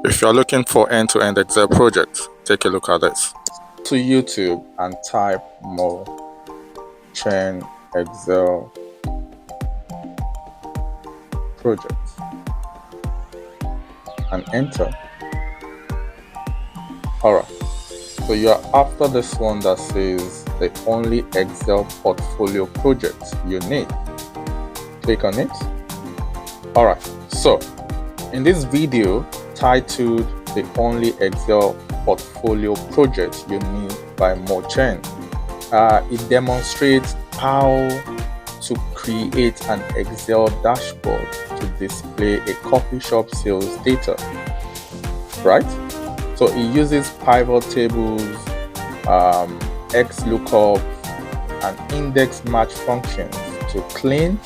If you're looking for end-to-end Excel projects, take a look at this. To YouTube and type more chain Excel projects and enter. Alright, so you're after this one that says the only Excel portfolio project you need. Click on it. Alright, so in this video titled The Only Excel Portfolio Project You Need by Mochain, it demonstrates how to create an Excel dashboard to display a coffee shop sales data, right? So it uses pivot tables, XLOOKUPS, and index match functions to clean,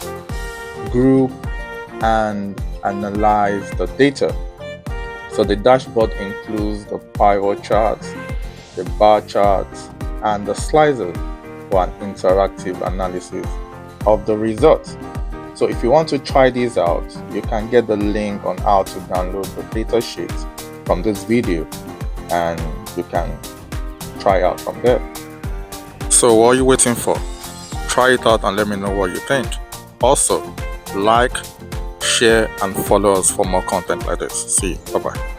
group, and analyze the data. So the dashboard includes the pivot charts, the bar charts, and the slicer for an interactive analysis of the results. So if you want to try these out, you can get the link on how to download the data sheet from this video, and you can try out from there. So what are you waiting for? Try it out and let me know what you think. Also, like, share, and follow us for more content like this. See you. Bye-bye.